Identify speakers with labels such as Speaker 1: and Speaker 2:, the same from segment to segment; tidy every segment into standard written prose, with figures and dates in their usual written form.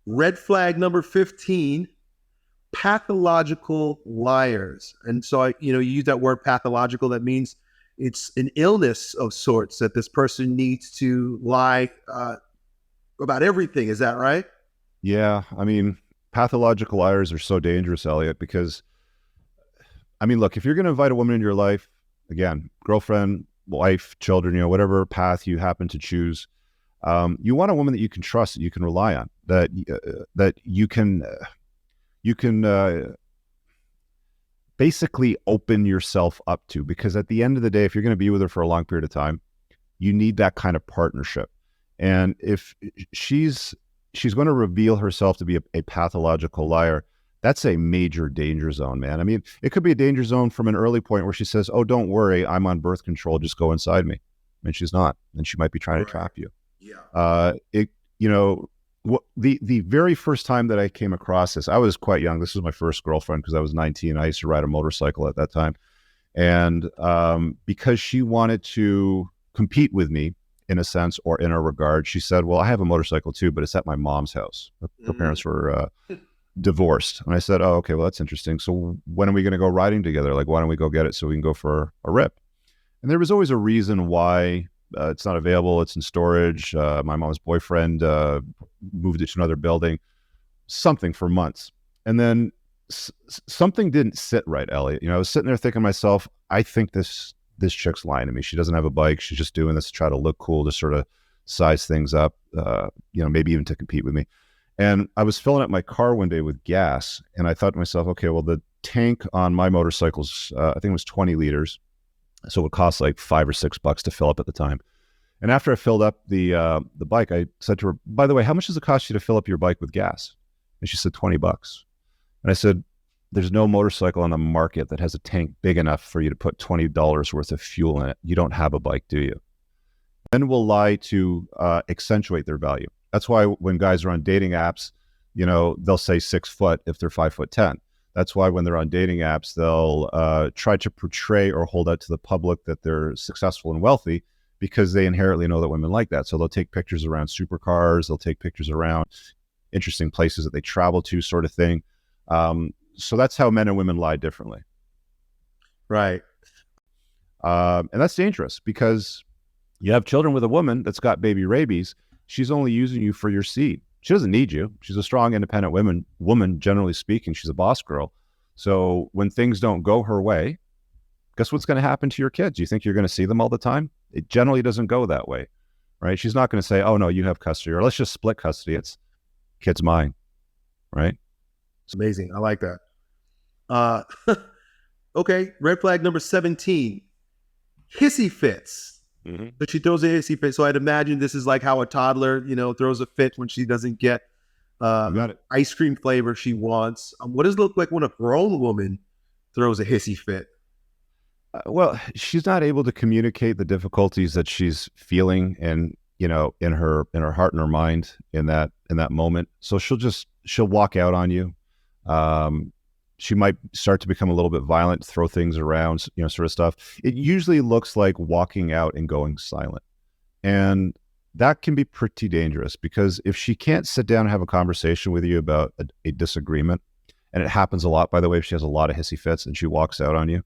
Speaker 1: Red flag number 15, pathological liars. And so you use that word pathological. That means it's an illness of sorts that this person needs to lie about everything. Is that right?
Speaker 2: Yeah, I mean, pathological liars are so dangerous, Elliot, because I mean, look, if you're going to invite a woman into your life, again, girlfriend, wife, children, whatever path you happen to choose, you want a woman that you can trust, that you can rely on, that you can basically open yourself up to. Because at the end of the day, if you're going to be with her for a long period of time, you need that kind of partnership. And if she's going to reveal herself to be a pathological liar, that's a major danger zone, man. I mean, it could be a danger zone from an early point where she says, "Oh, don't worry, I'm on birth control. Just go inside me," and she's not, and she might be trying to
Speaker 1: Right.
Speaker 2: trap you.
Speaker 1: Yeah.
Speaker 2: It, you know, the very first time that I came across this, I was quite young. This was my first girlfriend because I was 19. I used to ride a motorcycle at that time, and because she wanted to compete with me in a sense or in a regard, she said, "Well, I have a motorcycle too, but it's at my mom's house. Her
Speaker 1: Mm.
Speaker 2: parents were divorced." And I said, "Oh, okay, well, that's interesting. So when are we going to go riding together? Like, why don't we go get it so we can go for a rip?" And there was always a reason why it's not available. It's in storage. My mom's boyfriend moved it to another building, something for months. And then something didn't sit right, Elliot. I was sitting there thinking to myself, I think this chick's lying to me. She doesn't have a bike. She's just doing this to try to look cool, to sort of size things up, maybe even to compete with me. And I was filling up my car one day with gas, and I thought to myself, okay, well, the tank on my motorcycle's, I think it was 20 liters. So it would cost like $5 or $6 to fill up at the time. And after I filled up the bike, I said to her, "By the way, how much does it cost you to fill up your bike with gas?" And she said, $20. And I said, "There's no motorcycle on the market that has a tank big enough for you to put $20 worth of fuel in it. You don't have a bike, do you?" Men will lie to accentuate their value. That's why when guys are on dating apps, they'll say 6 foot if they're 5'10". That's why when they're on dating apps, they'll try to portray or hold out to the public that they're successful and wealthy, because they inherently know that women like that. So they'll take pictures around supercars, they'll take pictures around interesting places that they travel to, sort of thing. So that's how men and women lie differently.
Speaker 1: Right.
Speaker 2: And that's dangerous because you have children with a woman that's got baby rabies. She's only using you for your seed. She doesn't need you. She's a strong, independent woman, generally speaking. She's a boss girl. So when things don't go her way, guess what's going to happen to your kids? You think you're going to see them all the time? It generally doesn't go that way, right? She's not going to say, "Oh, no, you have custody," or "Let's just split custody. It's kid's mine," right?
Speaker 1: It's amazing. I like that. Uh, okay. Red flag number 17, hissy fits.
Speaker 2: Mm-hmm.
Speaker 1: So she throws a hissy fit. So I'd imagine this is like how a toddler, throws a fit when she doesn't get
Speaker 2: You got it.
Speaker 1: ice cream flavor she wants. What does it look like when a grown woman throws a hissy fit?
Speaker 2: Well, she's not able to communicate the difficulties that she's feeling, and in her heart and her mind in that moment. So she'll walk out on you. Um, she might start to become a little bit violent, throw things around, sort of stuff. It usually looks like walking out and going silent, and that can be pretty dangerous, because if she can't sit down and have a conversation with you about a disagreement, and it happens a lot, by the way, if she has a lot of hissy fits and she walks out on you,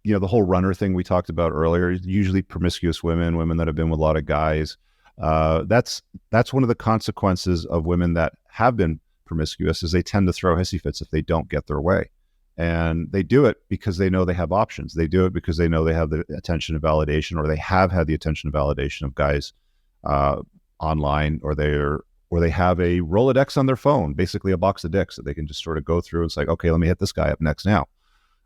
Speaker 2: the whole runner thing we talked about earlier, usually promiscuous women that have been with a lot of guys. That's one of the consequences of women that have been promiscuous, is they tend to throw hissy fits if they don't get their way. And they do it because they know they have options. They do it because they know they have the attention and validation, or they have had the attention and validation of guys uh, online, or they have a Rolodex on their phone, basically a box of dicks that they can just sort of go through. It's like, okay, let me hit this guy up next now.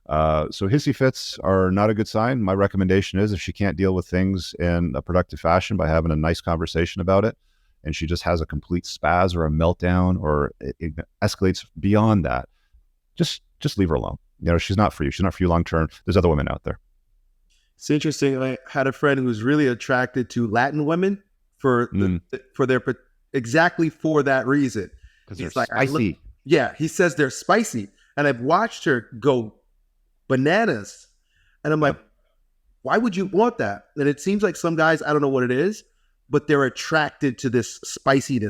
Speaker 2: So hissy fits are not a good sign. My recommendation is, if she can't deal with things in a productive fashion by having a nice conversation about it, and she just has a complete spaz or a meltdown, or it escalates beyond that, just leave her alone. She's not for you. She's not for you long term. There's other women out there.
Speaker 1: It's interesting. I had a friend who was really attracted to Latin women for
Speaker 2: Mm,
Speaker 1: for their exactly for that reason.
Speaker 2: because they're
Speaker 1: He's like, I look,
Speaker 2: spicy.
Speaker 1: yeah. He says they're spicy, and I've watched her go bananas, and I'm like,
Speaker 2: Yep.
Speaker 1: why would you want that? And it seems like some guys, I don't know what it is, but they're attracted to this spiciness.